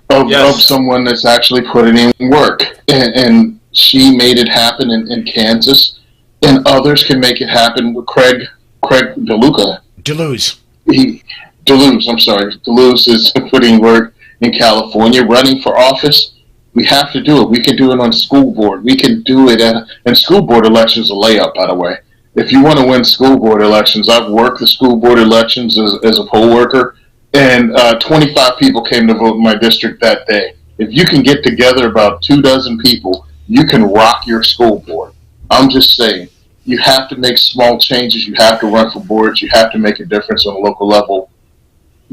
of someone that's actually putting in work. And she made it happen in Kansas, and others can make it happen with Craig DeLuca. Deleuze. Deleuze is putting work in California, running for office. We have to do it. We can do it on school board. We can do it and school board elections a layup, by the way. If you want to win school board elections, I've worked the school board elections as a poll worker, and 25 people came to vote in my district that day. If you can get together about 24 people, you can rock your school board. I'm just saying, you have to make small changes. You have to run for boards. You have to make a difference on a local level.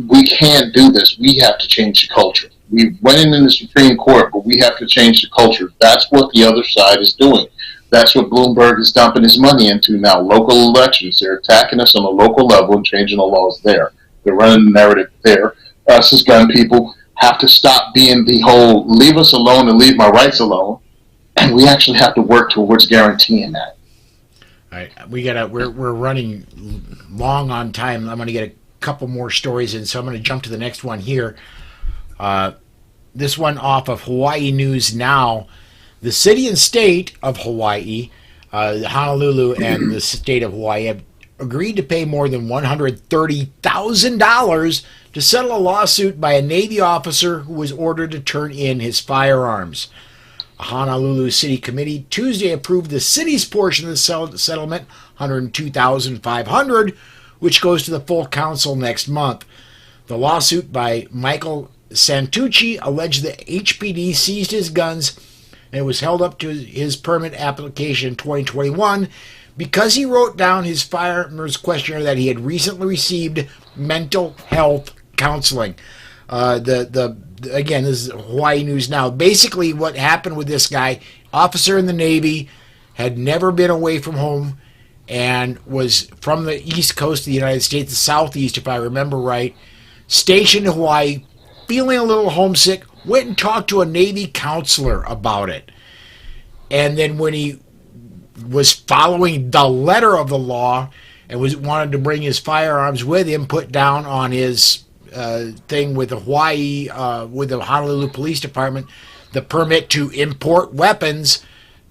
We can't do this. We have to change the culture. We went in the Supreme Court, but we have to change the culture. That's what the other side is doing. That's what Bloomberg is dumping his money into now, local elections. They're attacking us on a local level and changing the laws there. They're running the narrative there. Us as gun people have to stop being the whole leave us alone and leave my rights alone. And we actually have to work towards guaranteeing that. All right, we're running long on time. I'm going to get a couple more stories in, so I'm going to jump to the next one here. This one off of Hawaii News Now. The city and state of Hawaii, Honolulu and the state of Hawaii have agreed to pay more than $130,000 to settle a lawsuit by a Navy officer who was ordered to turn in his firearms. A Honolulu City Committee Tuesday approved the city's portion of the settlement, $102,500, which goes to the full council next month. The lawsuit by Michael Santucci alleged that HPD seized his guns and it was held up to his permit application in 2021 because he wrote down his firearms questionnaire that he had recently received mental health counseling. Again, this is Hawaii News Now. Basically, what happened with this guy, officer in the Navy, had never been away from home and was from the East Coast of the United States, the Southeast, if I remember right, stationed in Hawaii, feeling a little homesick, went and talked to a Navy counselor about it. And then when he was following the letter of the law and wanted to bring his firearms with him, put down on his thing with the Hawaii, with the Honolulu Police Department, the permit to import weapons,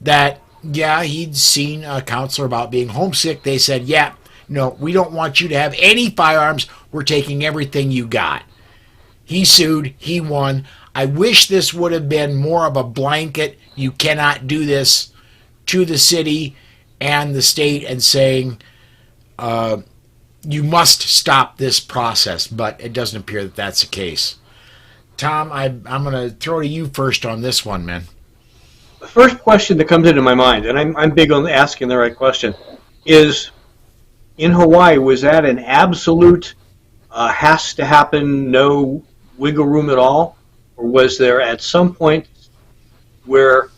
that, yeah, he'd seen a counselor about being homesick. They said, yeah, no, we don't want you to have any firearms. We're taking everything you got. He sued. He won. I wish this would have been more of a blanket, you cannot do this, to the city and the state, and saying you must stop this process, but it doesn't appear that that's the case. Tom, I'm going to throw to you first on this one, man. The first question that comes into my mind, and I'm big on asking the right question, is in Hawaii, was that an absolute has to happen, no wiggle room at all? Or was there at some point where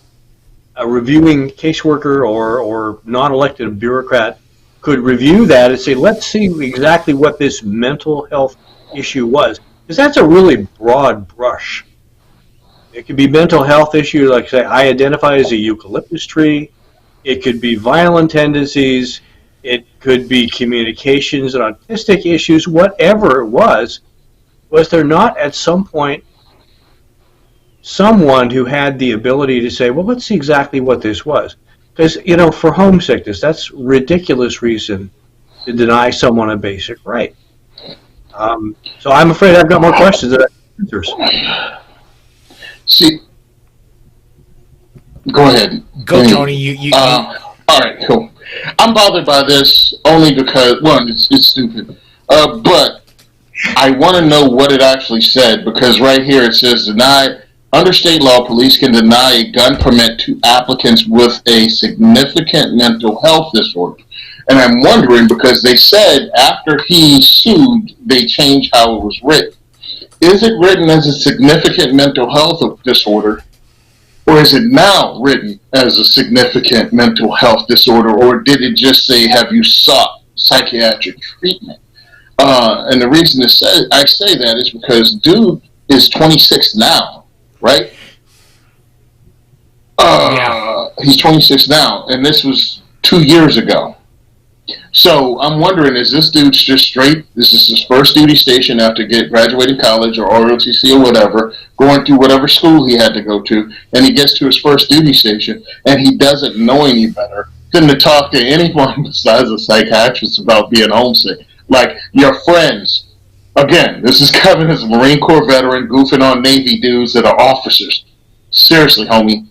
a reviewing caseworker or non-elected bureaucrat could review that and say, let's see exactly what this mental health issue was? Because that's a really broad brush. It could be mental health issue, like say, I identify as a eucalyptus tree. It could be violent tendencies. It could be communications and autistic issues, whatever it was. Was there not at some point someone who had the ability to say, well, let's see exactly what this was? Because, for homesickness, that's ridiculous reason to deny someone a basic right. So I'm afraid I've got more questions than answers. See, go ahead. Go, Tony. All right, cool. I'm bothered by this only because, one, it's stupid. But I want to know what it actually said, because right here it says, under state law, police can deny a gun permit to applicants with a significant mental health disorder. And I'm wondering, because they said after he sued, they changed how it was written. Is it written as a significant mental health disorder, or is it now written as a significant mental health disorder, or did it just say, have you sought psychiatric treatment? And the reason I say that is because dude is 26 now, right? He's 26 now, and this was 2 years ago. So I'm wondering, is this dude just straight? This is his first duty station after graduating college or ROTC or whatever, going through whatever school he had to go to, and he gets to his first duty station, and he doesn't know any better than to talk to anyone besides a psychiatrist about being homesick. Like your friends. Again, this is Kevin as a Marine Corps veteran goofing on Navy dudes that are officers. seriously, homie,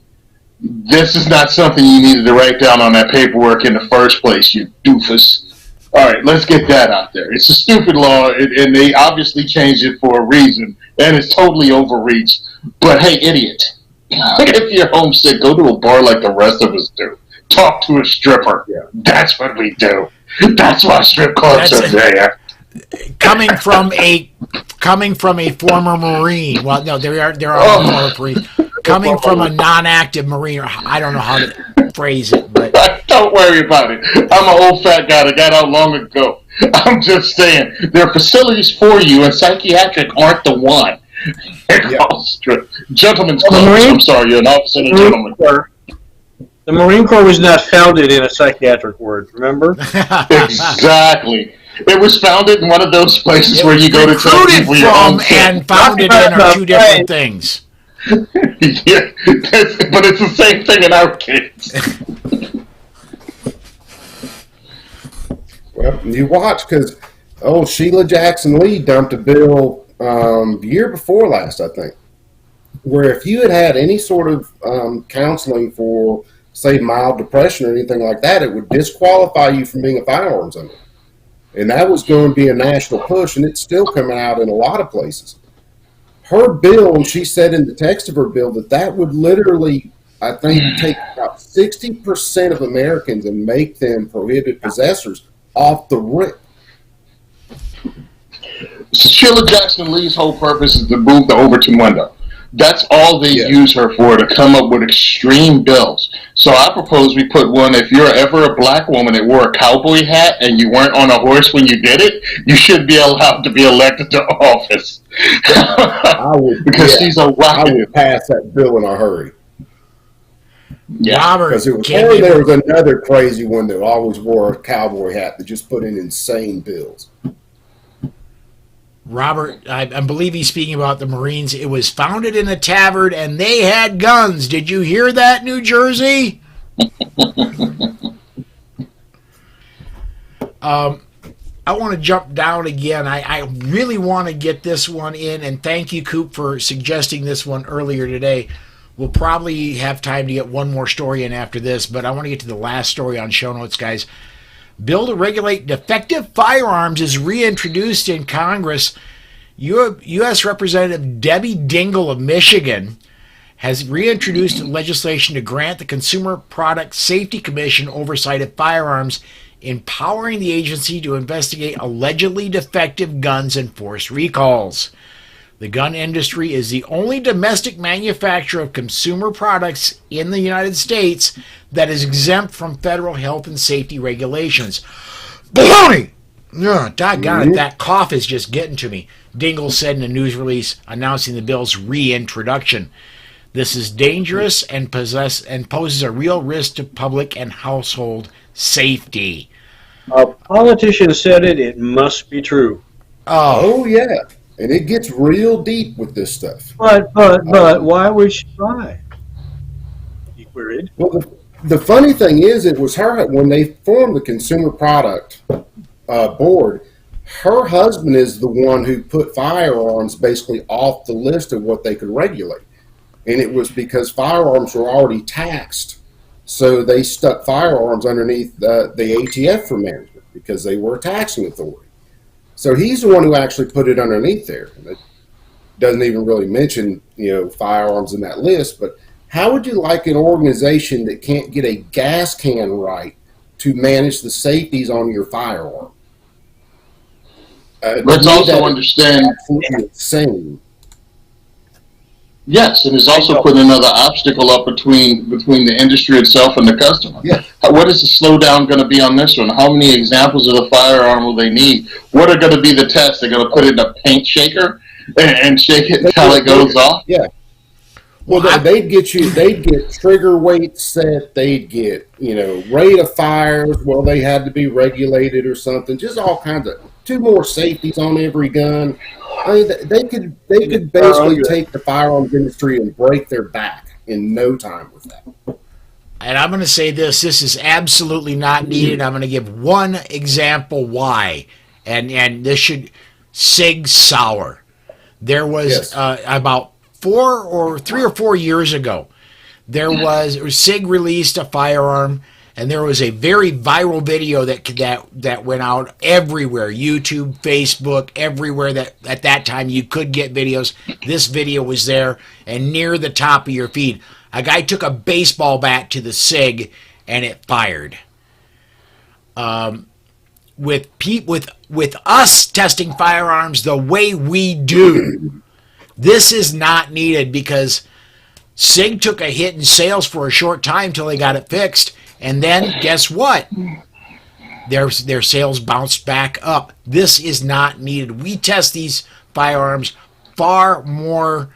this is not something you needed to write down on that paperwork in the first place, you doofus. All right, let's get that out there. It's a stupid law, and they obviously changed it for a reason, and it's totally overreached. But hey, idiot, if you're homesick, go to a bar like the rest of us do. Talk to a stripper. Yeah. That's what we do. That's why strip clubs are there. Coming from a former Marine. Well, no, there are more Marines. Coming from a non-active Marine, I don't know how to phrase it, but don't worry about it. I'm an old fat guy that got out long ago. I'm just saying there are facilities for you, and psychiatric aren't the one. Gentlemen's clubs. I'm sorry, you're an officer and a gentleman. The Marine Corps was not founded in a psychiatric ward, remember? Exactly. It was founded in one of those places where you go to tell people your own and founded in are two different things. Yeah, but it's the same thing in our case. Well, you watch because Sheila Jackson Lee dumped a bill year before last, I think, where if you had any sort of counseling for, say, mild depression or anything like that, it would disqualify you from being a firearms owner. And that was going to be a national push, and it's still coming out in a lot of places. Her bill, and she said in the text of her bill that would literally, I think, take about 60% of Americans and make them prohibited possessors off the rip. Sheila Jackson Lee's whole purpose is to move the Overton window. That's all they use her for, to come up with extreme bills. So I propose we put one, if you're ever a black woman that wore a cowboy hat and you weren't on a horse when you did it, you should be allowed to be elected to office. I would, because she's a rocket. I would pass that bill in a hurry. Yeah, Robert, because there was another crazy one that always wore a cowboy hat that just put in insane bills. Robert, I believe he's speaking about the Marines. It was founded in a tavern, and they had guns. Did you hear that, New Jersey? I want to jump down again. I really want to get this one in, and thank you, Coop, for suggesting this one earlier today. We'll probably have time to get one more story in after this, but I want to get to the last story on show notes, guys. Bill to regulate defective firearms is reintroduced in Congress. U.S. Representative Debbie Dingell of Michigan has reintroduced legislation to grant the Consumer Product Safety Commission oversight of firearms, empowering the agency to investigate allegedly defective guns and force recalls. The gun industry is the only domestic manufacturer of consumer products in the United States that is exempt from federal health and safety regulations. Baloney! Doggone it, that cough is just getting to me. Dingell said in a news release announcing the bill's reintroduction. This is dangerous and poses a real risk to public and household safety. A politician said it, it must be true. Oh yeah. And it gets real deep with this stuff. But why would she buy? He queried. Well, the funny thing is, it was her, when they formed the Consumer Product Board, her husband is the one who put firearms basically off the list of what they could regulate. And it was because firearms were already taxed. So they stuck firearms underneath the ATF for management because they were a taxing authority. So he's the one who actually put it underneath there. It doesn't even really mention, firearms in that list. But how would you like an organization that can't get a gas can right to manage the safeties on your firearm? Let's also understand. Insane. Yes, and it's also put another obstacle up between the industry itself and the customer. Yeah. What is the slowdown going to be on this one? How many examples of the firearm will they need? What are going to be the tests? They're going to put it in a paint shaker and shake it until it goes off? Yeah. Well, they'd get trigger weight set. They'd get, rate of fires. Well, they had to be regulated or something. Just all kinds of 2 more safeties on every gun. I mean, they could basically take the firearms industry and break their back in no time with that. And I'm going to say this is absolutely not needed. I'm going to give one example why. And this should Sig Sauer. There was about 3 or 4 years ago, SIG released a firearm, and there was a very viral video that went out everywhere, YouTube, Facebook, everywhere that at that time you could get videos. This video was there, and near the top of your feed, a guy took a baseball bat to the SIG, and it fired. With us testing firearms the way we do, this is not needed because SIG took a hit in sales for a short time till they got it fixed, and then guess what? Their sales bounced back up. This is not needed. We test these firearms far more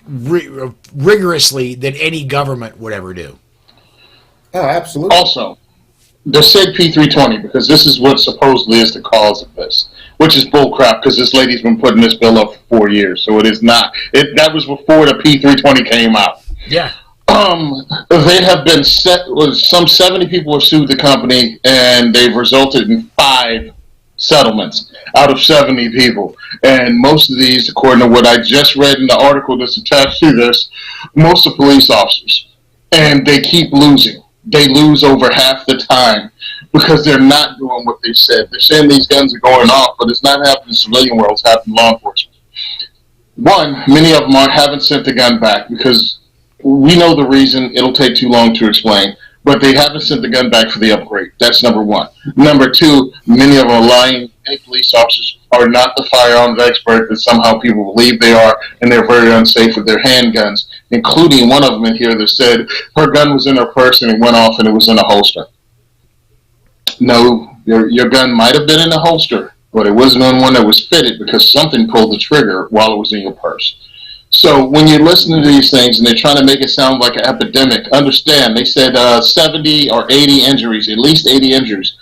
rigorously than any government would ever do. Oh, absolutely. Also, the SIG P320, because this is what supposedly is the cause of this, which is bullcrap because this lady's been putting this bill up for 4 years, so it is not. That was before the P320 came out. Yeah. They have been some 70 people have sued the company, and they've resulted in 5 settlements out of 70 people. And most of these, according to what I just read in the article that's attached to this, most are police officers. And they keep losing. They lose over half the time because they're not doing what they said. They're saying these guns are going off, but it's not happening in the civilian world, it's happening in law enforcement. One, many of them haven't sent the gun back because we know the reason. It'll take too long to explain. But they haven't sent the gun back for the upgrade. That's number one. Number two, many of them are lying. Many police officers are not the firearms expert that somehow people believe they are, and they're very unsafe with their handguns, including one of them in here that said her gun was in her purse and it went off and it was in a holster. No, your gun might have been in a holster, but it wasn't on one that was fitted because something pulled the trigger while it was in your purse. So when you listen to these things and they're trying to make it sound like an epidemic, understand they said 70 or 80 injuries, at least 80 injuries.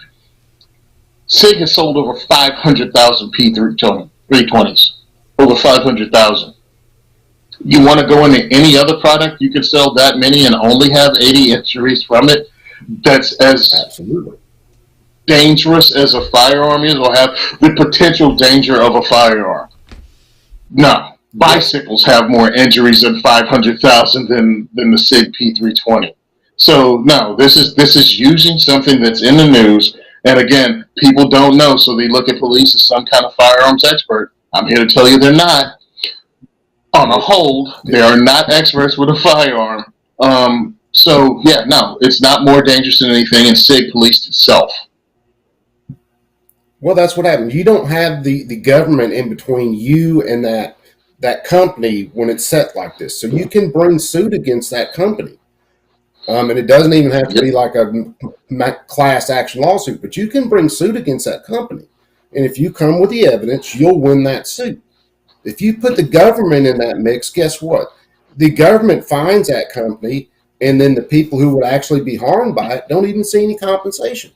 SIG has sold over 500,000 P320s, over 500,000. You want to go into any other product, you could sell that many and only have 80 injuries from it. That's as Absolutely dangerous as a firearm is, or have the potential danger of a firearm. No. Bicycles have more injuries than 500,000 than the SIG P320. So no, this is using something that's in the news, and again, people don't know, so they look at police as some kind of firearms expert. I'm here to tell you they're not. On a whole, they are not experts with a firearm. So yeah, no, it's not more dangerous than anything, and SIG policed itself. Well, that's what happened. You don't have the government in between you and that company when it's set like this. So you can bring suit against that company. And it doesn't even have to be like a class action lawsuit, but you can bring suit against that company. And if you come with the evidence, you'll win that suit. If you put the government in that mix, guess what? The government finds that company, and then the people who would actually be harmed by it don't even see any compensation.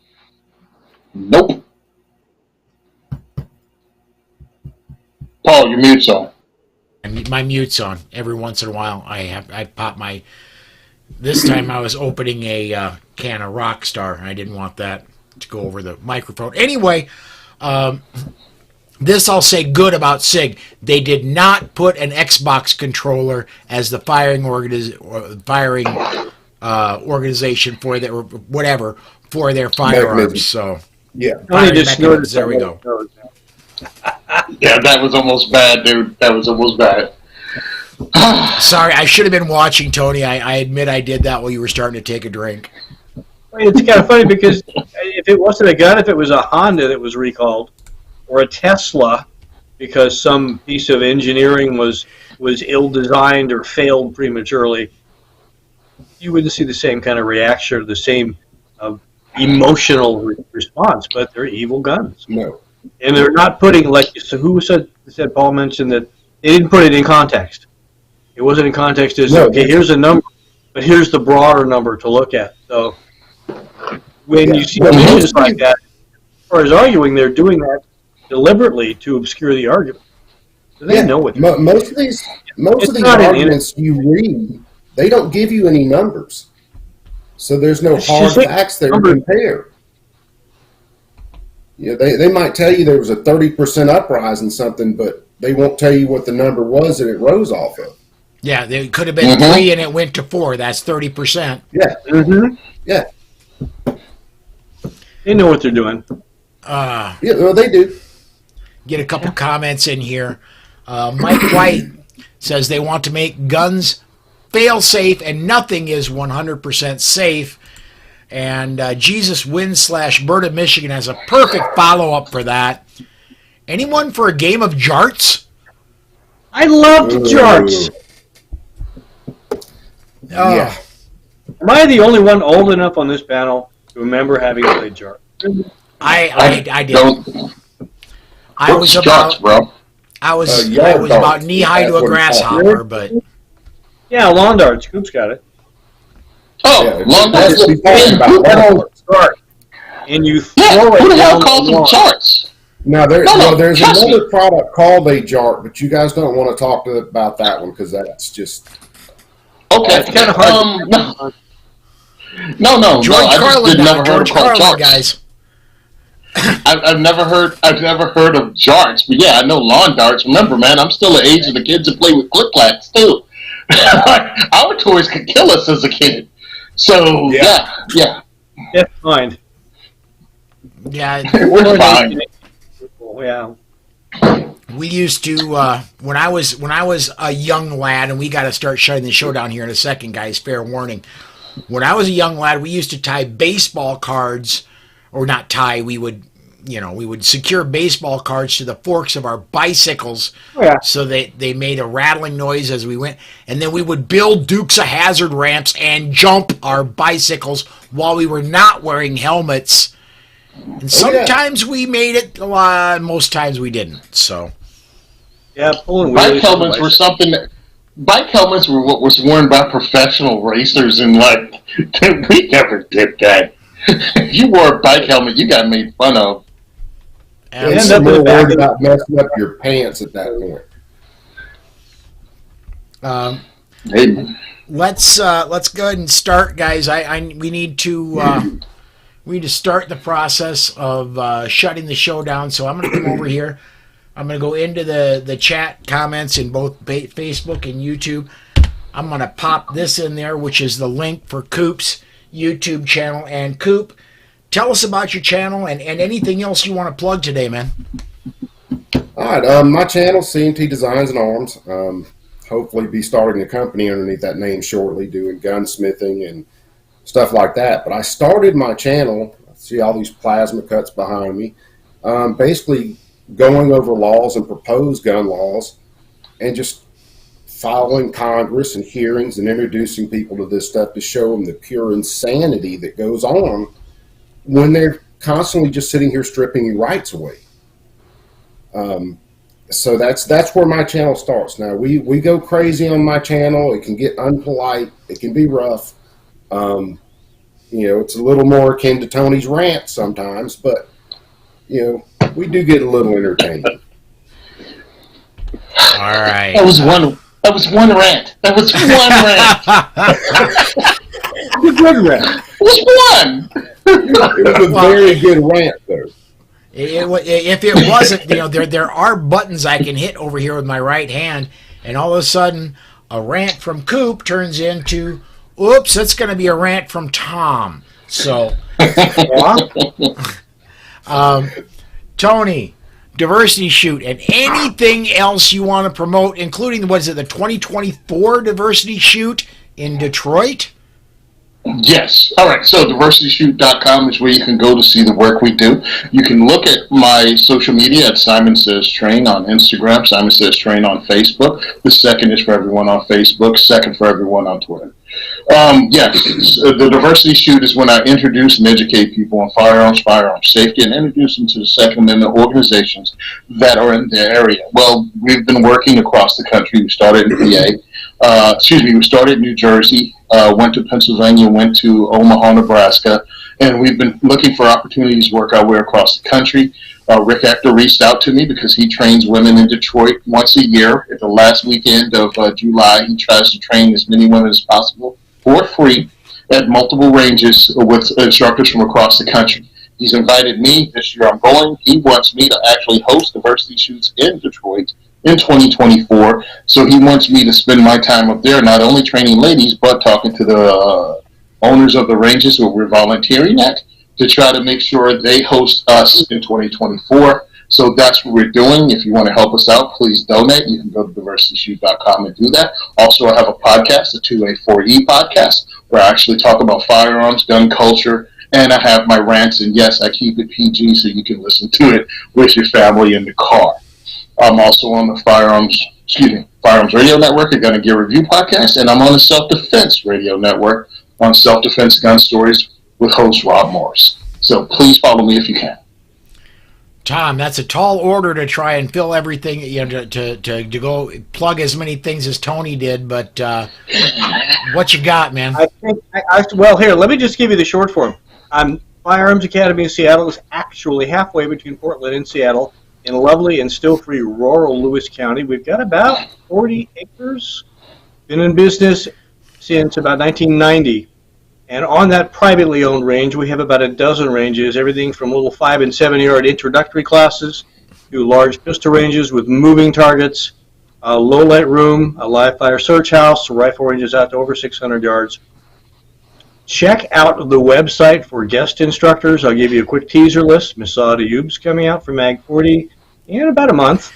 Nope. Paul, your mute's on. My mute's on. Every once in a while, I pop my. This time I was opening a can of Rockstar, and I didn't want that to go over the microphone. Anyway, this I'll say good about SIG. They did not put an Xbox controller as the firing organization for their whatever for their firearms. So yeah, there we go. Yeah, that was almost bad, dude. That was almost bad. Sorry, I should have been watching, Tony. I admit I did that while you were starting to take a drink. It's kind of funny because if it wasn't a gun, if it was a Honda that was recalled, or a Tesla because some piece of engineering was ill-designed or failed prematurely, you wouldn't see the same kind of reaction or the same emotional response, but they're evil guns. No. And they're not putting, like, so who said Paul mentioned that they didn't put it in context. It wasn't in context as, okay, here's a number, but here's the broader number to look at. So when you see images like that, as far as arguing, they're doing that deliberately to obscure the argument. So they know what they're doing. Most of these arguments you read, they don't give you any numbers. So there's no hard facts there to compare. Yeah, they might tell you there was a 30% uprise in something, but they won't tell you what the number was that it rose off of. Yeah, there could have been 3 and it went to 4. That's 30%. Yeah. Yeah. They know what they're doing. Yeah, well, they do. Get a couple comments in here. Mike White says they want to make guns fail safe and nothing is 100% safe. And Jesus Wins / Berta Michigan has a perfect follow-up for that. Anyone for a game of jarts? I loved jarts. Yeah. Am I the only one old enough on this panel to remember having played jarts? I did. Don't. I was Jarts, bro. I was yard about darts. knee high to That's a what it's called. grasshopper, but Yeah, lawn darts. Coop's got it. Oh, Yeah, long that's that's what we talking about. Start. And you Yeah, throw who it the hell down calls the them lawn. charts? Now, there's trust me. another product called a jart, but you guys don't want to talk about that one because that's just... Okay. It's kinda hard No. George I just Carlin, never heard George of called Carlin, charts. guys. I've never heard of jarts, but yeah, I know lawn darts. Remember, man, I'm still the age of the kids that play with clip-clats too. Our toys could kill us as a kid. So yeah, That's fine. Yeah, we're fine. Yeah. we used to when I was a young lad, and we got to start shutting the show down here in a second, guys. Fair warning. When I was a young lad, we used to tie baseball cards, or not tie. We would secure baseball cards to the forks of our bicycles, so they made a rattling noise as we went, and then we would build Dukes of Hazzard ramps and jump our bicycles while we were not wearing helmets. And sometimes we made it, most times we didn't. So Yeah, pulling Bike wheelies. helmets were something that. Bike helmets were what was worn by professional racers, and we never did that. If you wore a bike helmet, you got made fun of. and It's up in the more back worried of the- about messing up your pants at that point. Hey, let's go ahead and start, guys. We need to start the process of shutting the show down. So I'm going to come over here. I'm going to go into the chat comments in both Facebook and YouTube. I'm going to pop this in there, which is the link for Coop's YouTube channel. And Coop, tell us about your channel and anything else you want to plug today, man. All right, my channel, CMT Designs and Arms. Hopefully be starting a company underneath that name shortly, doing gunsmithing and stuff like that. But I started my channel, see all these plasma cuts behind me, basically going over laws and proposed gun laws and just following Congress and hearings and introducing people to this stuff to show them the pure insanity that goes on when they're constantly just sitting here stripping your rights away. So that's where my channel starts. Now we go crazy on my channel. It can get unpolite. It can be rough. It's a little more akin to Tony's rant sometimes, but we do get a little entertainment. All right. that was one rant. That was one rant. It's a good rant. It was one. It was a very good rant, though. If it wasn't, there are buttons I can hit over here with my right hand, and all of a sudden, a rant from Coop turns into, oops, that's going to be a rant from Tom. So, Tony, Diversity Shoot, and anything else you want to promote, including, the 2024 Diversity Shoot in Detroit? Yes. All right. So diversityshoot.com is where you can go to see the work we do. You can look at my social media at Simon Says Train on Instagram, Simon Says Train on Facebook. The second is for everyone on Facebook, second for everyone on Twitter. Yes, the Diversity Shoot is when I introduce and educate people on firearms safety, and introduce them to the Second Amendment organizations that are in their area. Well, we've been working across the country. We started in PA. We started in New Jersey, went to Pennsylvania, went to Omaha, Nebraska, and we've been looking for opportunities to work our way across the country. Rick Ector reached out to me because he trains women in Detroit once a year. At the last weekend of July, he tries to train as many women as possible for free at multiple ranges with instructors from across the country. He's invited me. This year I'm going. He wants me to actually host diversity shoots in Detroit in 2024. So he wants me to spend my time up there, not only training ladies, but talking to the owners of the ranges who we're volunteering at to try to make sure they host us in 2024. So that's what we're doing. If you want to help us out, please donate. You can go to diversityshoot.com and do that. Also, I have a podcast, the 2A4E podcast, where I actually talk about firearms, gun culture, and I have my rants. And yes, I keep it PG so you can listen to it with your family in the car. I'm also on the Firearms Radio Network, a Gun and Gear Review podcast, and I'm on the Self-Defense Radio Network on Self-Defense Gun Stories with host Rob Morris. So please follow me if you can. Tom, that's a tall order to try and fill everything, to go plug as many things as Tony did, but what you got, man? Well, here, let me just give you the short form. Firearms Academy in Seattle is actually halfway between Portland and Seattle in lovely and still free rural Lewis County. We've got about 40 acres, been in business since about 1990. And on that privately owned range, we have about a dozen ranges, everything from little 5 and 7 yard introductory classes to large pistol ranges with moving targets, a low light room, a live fire search house, rifle ranges out to over 600 yards. Check out the website for guest instructors. I'll give you a quick teaser list. Massad Ayoub's coming out for Mag 40 in about a month.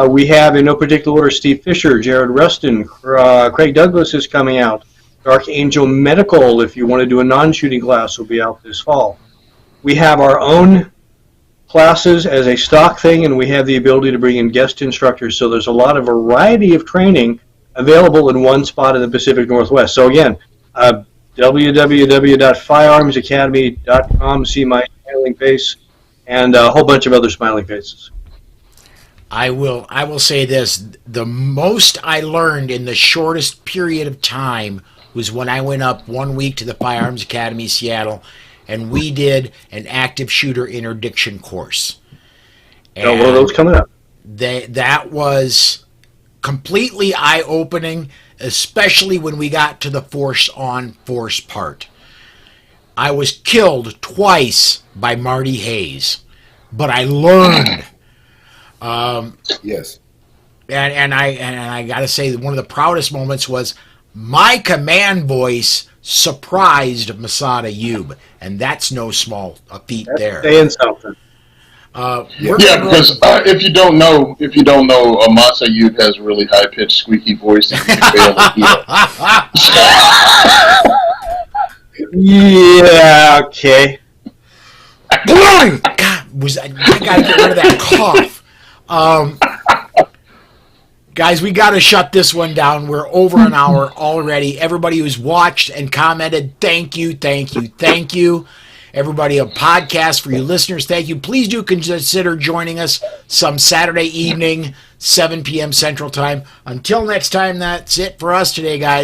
We have, in no particular order, Steve Fisher, Jared Rustin, Craig Douglas is coming out. Dark Angel Medical, if you want to do a non-shooting class, will be out this fall. We have our own classes as a stock thing, and we have the ability to bring in guest instructors, so there's a lot of variety of training available in one spot in the Pacific Northwest. So again, www.firearmsacademy.com, see my smiling face, and a whole bunch of other smiling faces. I will say this, the most I learned in the shortest period of time was when I went up 1 week to the Firearms Academy Seattle, and we did an active shooter interdiction course. And one of those coming up. That was completely eye-opening, especially when we got to the force-on-force part. I was killed twice by Marty Hayes, but I learned. Yes. And I got to say, one of the proudest moments was my command voice surprised Massad Ayoub, and that's no small feat there. Saying something. Because if you don't know, Massad Ayoub has a really high pitched, squeaky voice. And yeah. Okay. God, I gotta get rid of that cough. Guys, we got to shut this one down. We're over an hour already. Everybody who's watched and commented, thank you. Everybody on podcast, for you listeners, thank you. Please do consider joining us some Saturday evening, 7 p.m. Central Time. Until next time, that's it for us today, guys.